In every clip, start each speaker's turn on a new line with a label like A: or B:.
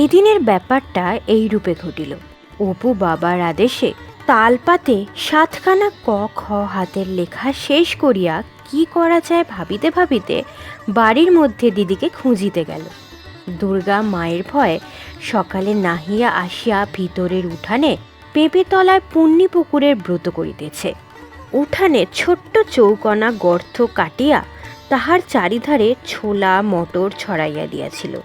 A: সেই দিনের ব্যাপারটা এই রূপে ঘটিল। অপু বাবার আদেশে তালপাতে 7খানা ক খ হাতের লেখা শেষ করিয়া কি করা যায় ভাবিতে ভাবিতে বাড়ির মধ্যে দিদিকে খুঁজিতে গেল। দুর্গা মায়ের ভয়ে সকালে নাহিয়া আসিয়া ভিতরের উঠানে পেঁপেতলায় পুণ্যি পুকুরের ব্রত করিতেছে। উঠানে ছোট্ট চৌকোনা গর্ত কাটিয়া তাহার চারিধারে ছোলা মটর ছড়াইয়া দিয়াছিল।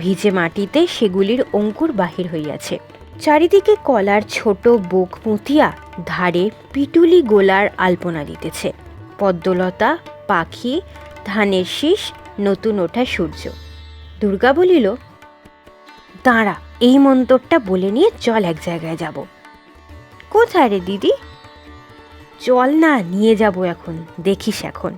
A: ভিজে মাটিতে সেগুলির অঙ্কুর বাহির হইয়াছে। চারিদিকে কলার ছোট বোক পুঁতিয়া ধারে পিটুলি গোলার আলপনা দিতেছে। পদ্মলতা, পাখি, ধানের শীষ, নতুন ওঠা সূর্য। দুর্গা বলিল, দাঁড়া, এই মন্তরটা বলে নিয়ে চল এক জায়গায় যাব। কোথায় রে দিদি? চল না, নিয়ে যাব এখন, দেখিস এখন।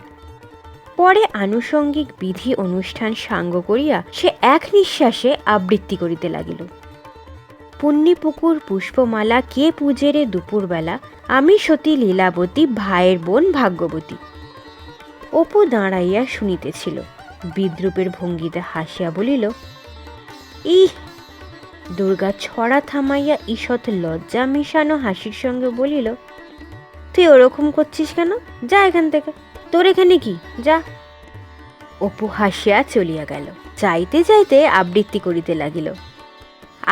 A: পরে আনুষঙ্গিক বিধি অনুষ্ঠান সাঙ্গ করিয়া সে এক নিঃশ্বাসে আবৃত্তি করিতে লাগিল। পুণ্যিপুকুর পুষ্পমালা কে পূজে রে দুপুরবেলা, আমি সতী লীলাবতী, ভাইয়ের বোন ভাগ্যবতী। অপু দাঁড়াইয়া শুনিতেছিল। বিদ্রুপের ভঙ্গিতে হাসিয়া বলিল, ইহ। দুর্গা ছড়া থামাইয়া ঈষৎ লজ্জা মিশানো হাসির সঙ্গে বলিল, তুই ওরকম করছিস কেন? যা এখান থেকে, তোর এখানে কি, যা। অপু হাসিয়া চলিয়া গেল। যাইতে যাইতে আবৃত্তি করিতে লাগিল,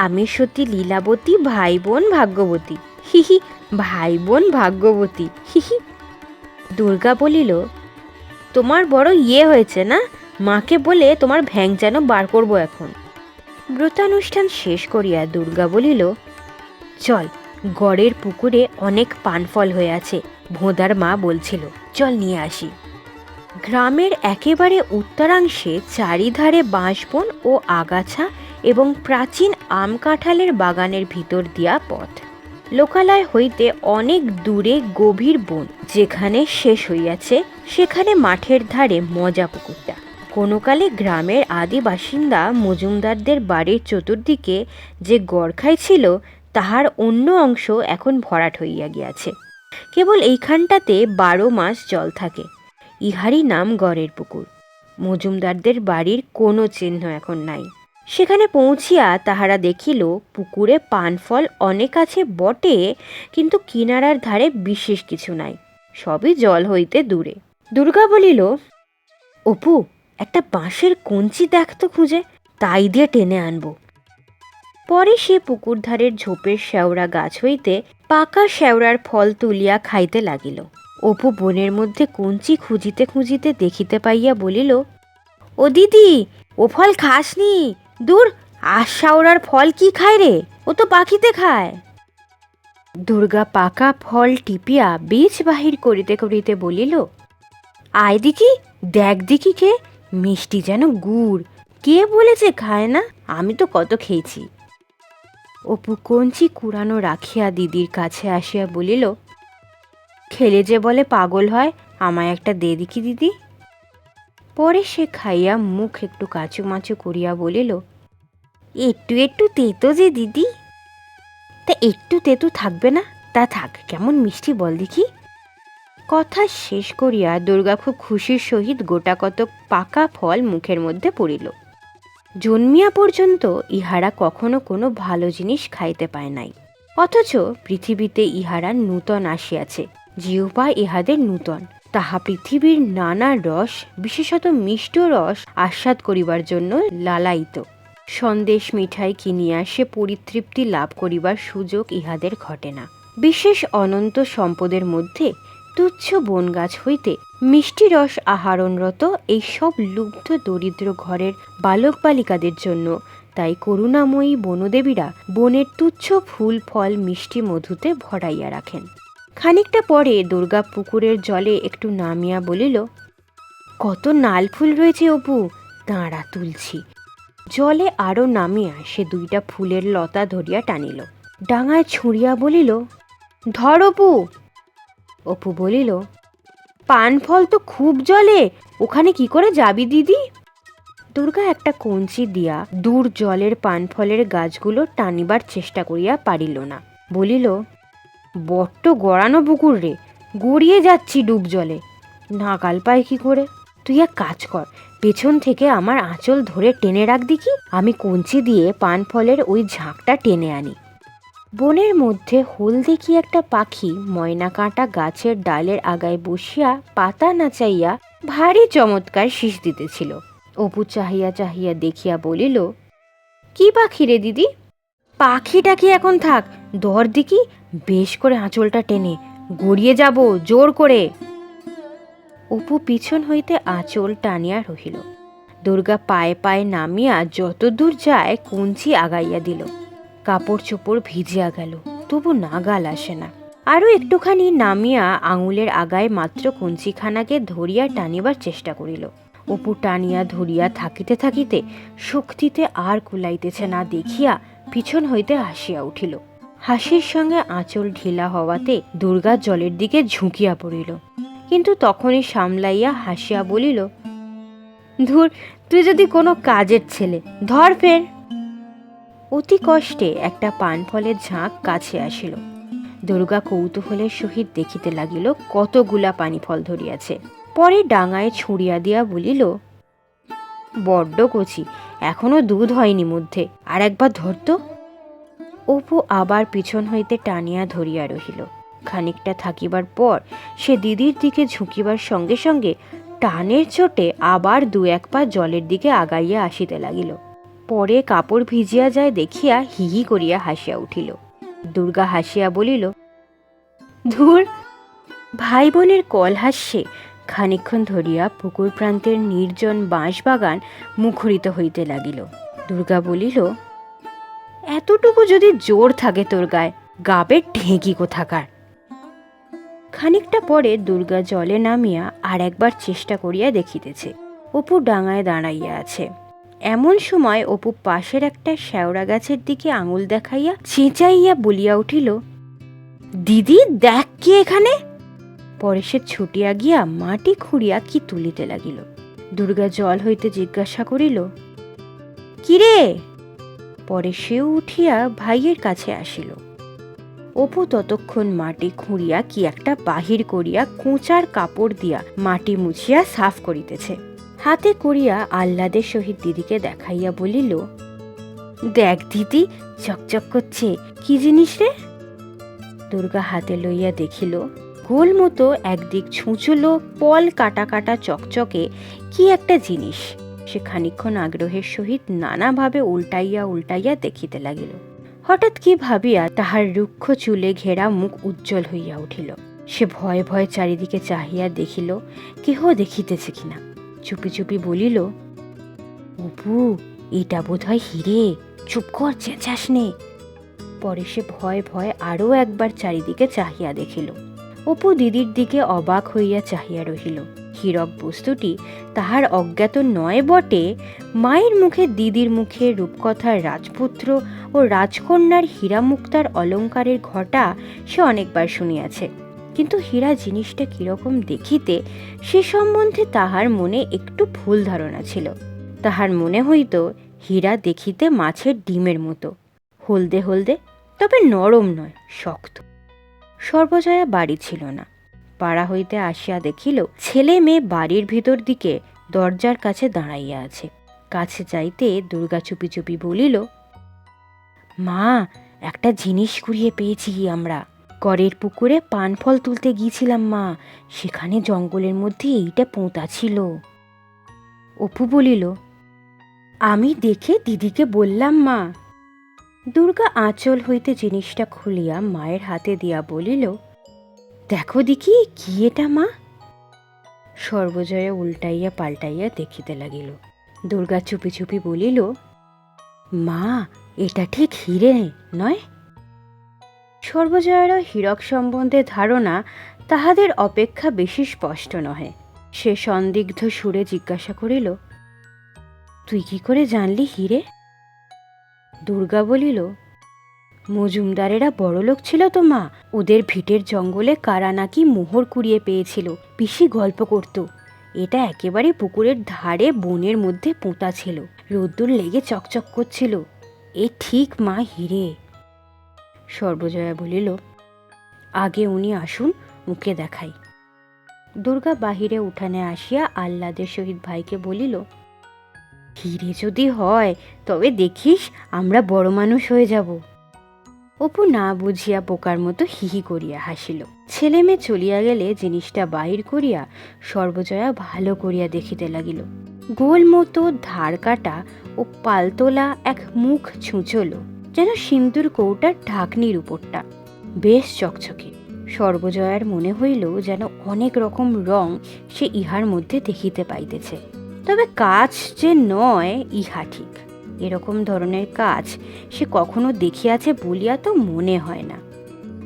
A: আমি সতী লীলাবতী, ভাই বোন ভাগ্যবতী, হিহি, ভাই বোন ভাগ্যবতী, হিহি। দুর্গা বলিল, তোমার বড় হয়েছে না? মাকে বলে তোমার ভ্যাং যেন বার করবো এখন। ব্রতানুষ্ঠান শেষ করিয়া দুর্গা বলিল, চল, গড়ের পুকুরে অনেক পানফল হয়ে আছে, ভোঁদার মা বলছিল, চল নিয়ে আসি। গ্রামের একেবারে উত্তরাংশে চারিধারে বাঁশবন ও আগাছা এবং প্রাচীন আম কাঁঠালের বাগানের ভিতর দিয়া পথ। লোকালয় হইতে অনেক দূরে গভীর বন, যেখানে শেষ হইয়াছে সেখানে মাঠের ধারে মজা পুকুরটা। কোনোকালে গ্রামের আদি বাসিন্দা মজুমদারদের বাড়ির চতুর্দিকে যে গড়খাই ছিল, তাহার অন্য অংশ এখন ভরাট হইয়া গিয়াছে। কেবল এইখানটাতে 12 মাস জল থাকে। ইহারই নাম গড়ের পুকুর। মজুমদারদের বাড়ির কোনো চিহ্ন এখন নাই। সেখানে পৌঁছিয়া তাহারা দেখিল, পুকুরে পানফল অনেক আছে বটে, কিন্তু কিনারার ধারে বিশেষ কিছু নাই, সবই জল হইতে দূরে। দুর্গা বলিল, অপু, একটা বাঁশের কঞ্চি দেখতো খুঁজে, তাই দিয়ে টেনে আনবো। পরে সে পুকুর ধারের ঝোপের শেওড়া গাছ হইতে পাকা শেওড়ার ফল তুলিয়া খাইতে লাগিল। অপু বনের মধ্যে কঞ্চি খুঁজিতে খুঁজিতে দেখিতে পাইয়া বলিল, ও দিদি, ও ফল খাসনি, দূর, আশাওড়ার ফল কি খায় রে, ও তো পাখিতে খায়। দুর্গা পাকা ফল টিপিয়া বীজ বাহির করিতে করিতে বলিল, আয় দেখি, দেখ দেখি কে, মিষ্টি যেন গুড়, কে বলেছে খায় না? আমি তো কত খেয়েছি। অপু কঞ্চি কুড়ানো রাখিয়া দিদির কাছে আসিয়া বলিল, খেলে যে বলে পাগল হয়, আমায় একটা দে দেখি দিদি। পরে সে খাইয়া মুখ একটু কাচুমাচু করিয়া বলিল, একটু একটু তেতো যে দিদি। তা একটু তেতো থাকবে না? তা থাক, কেমন মিষ্টি বল দেখি। কথা শেষ করিয়া দুর্গা খুব খুশির সহিত গোটা কতক পাকা ফল মুখের মধ্যে পড়িল। জন্মিয়া পর্যন্ত ইহারা কখনো কোনো ভালো জিনিস খাইতে পায় নাই, অথচ পৃথিবীতে ইহারা নূতন আসিয়াছে, জিহ্বা ইহাদের নূতন। তাহা পৃথিবীর নানা রস, বিশেষত মিষ্ট রস আস্বাদ করিবার জন্য লালায়িত। সন্দেশ মিঠাই কিনিয়া সে পরিতৃপ্তি লাভ করিবার সুযোগ ইহাদের ঘটে না। বিশেষ অনন্ত সম্পদের মধ্যে তুচ্ছ বনগাছ হইতে মিষ্টি রস আহরণরত এই সব লুব্ধ দরিদ্র ঘরের বালক বালিকাদের জন্য তাই করুণাময়ী বনদেবীরা বনের তুচ্ছ ফুল ফল মিষ্টি মধুতে ভরাইয়া রাখেন। খানিকটা পরে দুর্গা পুকুরের জলে একটু নামিয়া বলিল, কত নাল ফুল রয়েছে অপু, দাঁড়া তুলছি। জলে আরো নামিয়া সে 2টা ফুলের লতা ধরিয়া টানিল, ডাঙায় ছুঁড়িয়া বলিল, ধর অপু। অপু বলিল, পান ফল তো খুব জলে, ওখানে কি করে যাবি দিদি? দুর্গা একটা কঞ্চি দিয়া দূর জলের পানফলের গাছগুলো টানিবার চেষ্টা করিয়া পারিল না। বলিল, বড্ড গড়ানো পুকুর রে, গড়িয়ে যাচ্ছি ডুব জলে, নাগাল পাই কি করে? তুই এক কাজ কর, পেছন থেকে আমার আঁচল ধরে টেনে রাখ দেখি, আমি কঞ্চি দিয়ে পান ফলের ওই ঝাঁকটা টেনে আনি। বনের মধ্যে হলদে কি একটা পাখি ময়না কাঁটা গাছের ডালের আগায় বসিয়া পাতা নাচাইয়া ভারী চমৎকার শীষ দিতেছিল। অপু চাহিয়া চাহিয়া দেখিয়া বলিল, কি পাখি রে দিদি? পাখিটা কি এখন থাক, দর দিকি, বেশ করে আঁচলটা টেনে, গড়িয়ে যাব জোর করে। অপু পিছন হইতে আঁচল টানিয়া রহিল। দুর্গা পায়ে পায়ে নামিয়া যত দূর যায় কঞ্চি আগাইয়া দিল। কাপড় চোপড় ভিজিয়া গেল, তবু নাগাল আসে না। আরও একটুখানি নামিয়া আঙুলের আগায় মাত্র কঞ্চিখানাকে ধরিয়া টানিবার চেষ্টা করিল। অপু টানিয়া ধরিয়া থাকিতে থাকিতে শক্তিতে আর কুলাইতেছে না দেখিয়া পিছন হইতে হাসিয়া উঠিল। হাসির সঙ্গে আঁচল ঢিলা হওয়াতে দুর্গা জলের দিকে ঝুঁকিয়া পড়িল, কিন্তু তখনই সামলাইয়া হাসিয়া বলিল, ধুর, তুই যদি কোনো কাজের ছেলে, ধর ফের। অতি কষ্টে একটা পান ফলের ঝাঁক কাছে আসিল। দুর্গা কৌতূহলের সহিত দেখিতে লাগিল কতগুলা পানি ফল ধরিয়াছে। পরে ডাঙায় ছুঁড়িয়া দিয়া বলিল, বড্ড কচি, এখনো দুধ হয়নি মধ্যে, আর একবার ধরতো। অপু আবার পিছন হইতে টানিয়া ধরিয়া রহিল। খানিকটা থাকিবার পর সে দিদির দিকে ঝুঁকিবার সঙ্গে সঙ্গে টানের চোটে আবার দু এক পা জলের দিকে আগাইয়া আসিতে লাগিল। পরে কাপড় ভিজিয়া যায় দেখিয়া হিহি করিয়া হাসিয়া উঠিল। দুর্গা হাসিয়া বলিল, ধুর। ভাই বোনের কলহাস্যে খানিকক্ষণ ধরিয়া পুকুর প্রান্তের নির্জন বাঁশবাগান মুখরিত হইতে লাগিল। দুর্গা বলিল, এতটুকু যদি জোর থাকে তোর গায়ে, গাবে ঢেঁকি কোথাকার। খানিকটা পরে দুর্গা জলে নামিয়া আর একবার চেষ্টা করিয়া দেখিতেছে। অপু ডাঙায় দাঁড়াইয়া আছে। এমন সময় অপু পাশের একটা শেওড়া গাছের দিকে আঙুল দেখাইয়া চেঁচাইয়া বলিয়া উঠিল, দিদি দেখ কি এখানে। পরে সে ছুটিয়া গিয়া মাটি খুঁড়িয়া কি তুলিতে লাগিল। দুর্গা জল হইতে জিজ্ঞাসা করিল, কিরে? পরে সেও উঠিয়া ভাইয়ের কাছে আসিল। অপু ততক্ষণ মাটি খুঁড়িয়া কি একটা বাহির করিয়া কোঁচার কাপড় দিয়া মাটি মুছিয়া সাফ করিতেছে। হাতে করিয়া আহ্লাদের সহিত দিদিকে দেখাইয়া বলিল, দেখ দিদি, চকচক করছে, কি জিনিস রে? দুর্গা হাতে লইয়া দেখিল গোল মতো একদিক ছুঁচলো পল কাটা কাটা চকচকে কি একটা জিনিস। সে খানিকক্ষণ আগ্রহের সহিত নানাভাবে উল্টাইয়া উল্টাইয়া দেখিতে লাগিল। হঠাৎ কি ভাবিয়া তাহার রুক্ষ চুলে ঘেরা মুখ উজ্জ্বল হইয়া উঠিল। সে ভয়ে ভয়ে চারিদিকে চাহিয়া দেখিল কেহ দেখিতেছে কিনা। চুপি চুপি বলিল, অপু, এটা বোধ হয় হিরে, চুপ কর, চেঁচাস নে। পরে সে ভয়ে ভয়ে আরও একবার চারিদিকে চাহিয়া দেখিল। অপু দিদির দিকে অবাক হইয়া চাহিয়া রহিল। হীরক বস্তুটি তাহার অজ্ঞাত নয় বটে, মায়ের মুখে দিদির মুখে রূপকথার রাজপুত্র ও রাজকন্যার হীরামুক্তার অলঙ্কারের ঘটা সে অনেকবার শুনিয়াছে, কিন্তু হীরা জিনিসটা কিরকম দেখিতে সে সম্বন্ধে তাহার মনে একটু ভুল ধারণা ছিল। তাহার মনে হইত হীরা দেখিতে মাছের ডিমের মতো, হলদে হলদে, তবে নরম নয়, শক্ত। সর্বজয়া বাড়ি ছিল না। পাড়া হইতে আসিয়া দেখিল ছেলে মেয়ে বাড়ির ভিতর দিকে দরজার কাছে দাঁড়াইয়া আছে। কাছে যাইতে দুর্গা চুপি চুপি বলিল, মা, একটা জিনিস কুড়িয়ে পেয়েছি আমরা। করের পুকুরে পান ফল তুলতে গিয়েছিলাম মা, সেখানে জঙ্গলের মধ্যে এইটা পোঁতা ছিল। অপু বলিল, আমি দেখে দিদিকে বললাম মা। দুর্গা আঁচল হইতে জিনিসটা খুলিয়া মায়ের হাতে দিয়া বলিল, দেখো দেখি কি এটা মা। সর্বজয়া উল্টাইয়া পাল্টাইয়া দেখিতে লাগিল। দুর্গা চুপি চুপি বলিল, মা, এটা ঠিক হিরে নয়। সর্বজয়ারও হীরক সম্বন্ধে ধারণা তাহাদের অপেক্ষা বেশি স্পষ্ট নহে। সে সন্দিগ্ধ সুরে জিজ্ঞাসা করিল, তুই কি করে জানলি হিরে? দুর্গা বলিল, মজুমদারেরা বড়লোক ছিল তো মা, ওদের ভিটের জঙ্গলে কারা নাকি মোহর কুড়িয়ে পেয়েছিল, পিসি গল্প করত। এটা একেবারে পুকুরের ধারে বনের মধ্যে পোঁতা ছিল, রোদ্দুর লেগে চকচক করছিল। এ ঠিক মা হিরে। সর্বজয়া বলিল, আগে উনি আসুন, মুখে দেখাই। দুর্গা বাহিরে উঠানে আসিয়া আহ্লাদের সহিত ভাইকে বলিল, হিরে যদি হয় তবে দেখিস আমরা বড় মানুষ হয়ে যাব। অপু না বুঝিয়া বোকার মতো হিহি করিয়া হাসিল। ছেলে মেয়ে চলিয়া গেলে জিনিসটা বাহির করিয়া সর্বজয়া ভালো করিয়া দেখিতে লাগিল। গোল মতো ধার কাটা ও পালতোলা এক মুখ ছুঁচল, যেন সিন্দুর কৌটার ঢাকনির উপরটা, বেশ চকচকে। সর্বজয়ার মনে হইল যেন অনেক রকম রং সে ইহার মধ্যে দেখিতে পাইতেছে, তবে কাজ যে নয় ইহা ঠিক। এরকম ধরনের কাজ সে কখনো দেখিয়াছে বলিয়া তো মনে হয় না।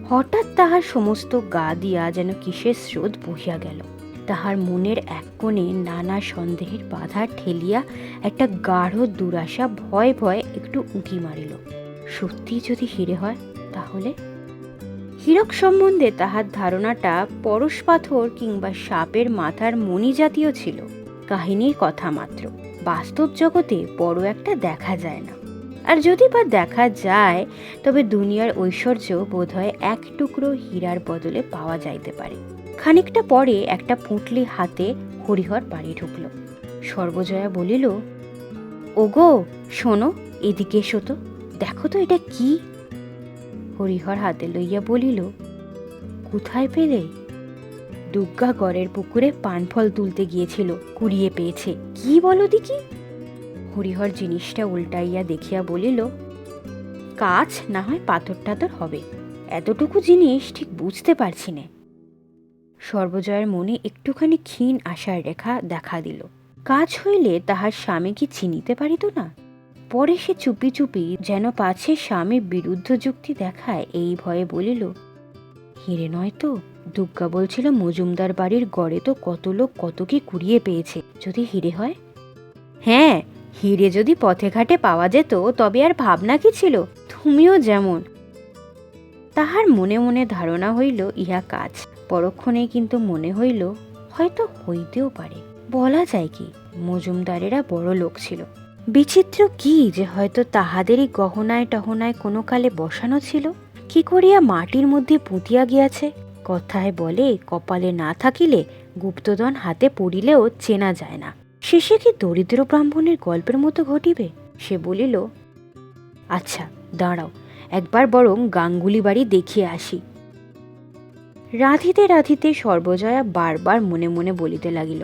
A: হঠাৎ তাহার সমস্ত গা দিয়া যেন কিসের স্রোত বহিয়া গেল। তাহার মনের এক কোণে নানা সন্দেহের বাধা ঠেলিয়া একটা গাঢ় দুরাশা ভয় ভয়ে একটু উঁকি মারিল। সত্যি যদি হিরে হয় তাহলে? হীরক সম্বন্ধে তাহার ধারণাটা পরশ পাথর কিংবা সাপের মাথার মণি জাতীয় ছিল, কাহিনীর কথা মাত্র। বাস্তব জগতে বড় একটা দেখা যায় না, আর যদি বা দেখা যায় তবে দুনিয়ার ঐশ্বর্য বোধহয় এক টুকরো হীরার বদলে পাওয়া যাইতে পারে। খানিকটা পরে একটা পুঁটলি হাতে হরিহর বাড়ি ঢুকল। সর্বজয়া বলিল, ওগো শোনো, এদিকে এসো তো, দেখো তো এটা কি। হরিহর হাতে লইয়া বলিল, কোথায় পেলে? দুর্গা গড়ের পুকুরে পানফল তুলতে গিয়েছিল, কুড়িয়ে পেয়েছে। কি বলো দেখি? হরিহর জিনিসটা উল্টাইয়া দেখিয়া বলিল, কাছ না হয় পাথর টাথর হবে, এতটুকু জিনিস ঠিক বুঝতে পারছি না। সর্বজয়ের মনে একটুখানি ক্ষীণ আশার রেখা দেখা দিল। কাজ হইলে তাহার স্বামী কি চিনিতে পারিত না? পরে সে চুপি চুপি যেন পাছে স্বামীর বিরুদ্ধ যুক্তি দেখায় এই ভয়ে বলিল, হিরে নয় তো? দুর্গা বলছিল মজুমদার বাড়ির গড়ে তো কত লোক কত কি কুড়িয়ে পেয়েছে, যদি হিরে হয়? হ্যাঁ, হিরে যদি পথে ঘাটে পাওয়া যেত তবে আর ভাবনা কি ছিল, তুমিও যেমন। তাহার মনে মনে ধারণা হইল ইহা কাজ, পরক্ষণেই কিন্তু মনে হইল হয়তো হইতেও পারে। বলা যায় কি, মজুমদারেরা বড় লোক ছিল। বিচিত্র কি যে হয়তো তাহাদেরই গহনায় টহনায় কোনো কালে বসানো ছিল, কি করিয়া মাটির মধ্যে পুঁতিয়া গিয়াছে। কথায় বলে, কপালে না থাকিলে গুপ্তধন হাতে পড়িলেও চেনা যায় না। শেষে কি দরিদ্র ব্রাহ্মণের গল্পের মতো ঘটিবে? সে বলিল, আচ্ছা দাঁড়াও, একবার বরং গাঙ্গুলি বাড়ি দেখিয়ে আসি। রাঁধিতে রাঁধিতে সর্বজয়া বারবার মনে মনে বলিতে লাগিল,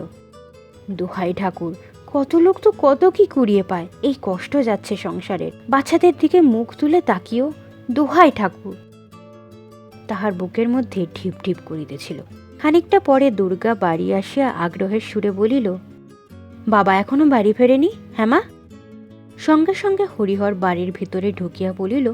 A: দোহাই ঠাকুর, কত লোক তো কত কি কুড়িয়ে পায়, এই কষ্ট যাচ্ছে সংসারের, বাচ্চাদের দিকে মুখ তুলে তাকিও, দোহাই ঠাকুর। তাহার বুকের মধ্যে ঢিপ ঢিপ করিতেছিল। খানিকটা পরে দুর্গা বাড়ি আসিয়া আগ্রহের সুরে বলিল, বাবা এখনো বাড়ি ফেরেনি? হ্যাঁ মা? সঙ্গে সঙ্গে হরিহর বাড়ির ভিতরে ঢুকিয়া বলিল,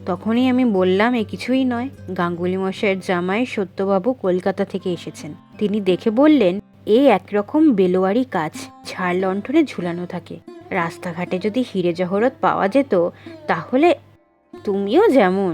A: তখনই আমি বললাম এ কিছুই নয়, গাঙ্গুলি মশাইয়ের জামাই সত্যবাবু কলকাতা থেকে এসেছেন। তিনি দেখে বললেন, এ একরকম বেলোয়ারি কাজ, ঝাড় লণ্ঠনে ঝুলানো থাকে। রাস্তাঘাটে যদি হিরে জহরত পাওয়া যেত তাহলে। তুমিও যেমন।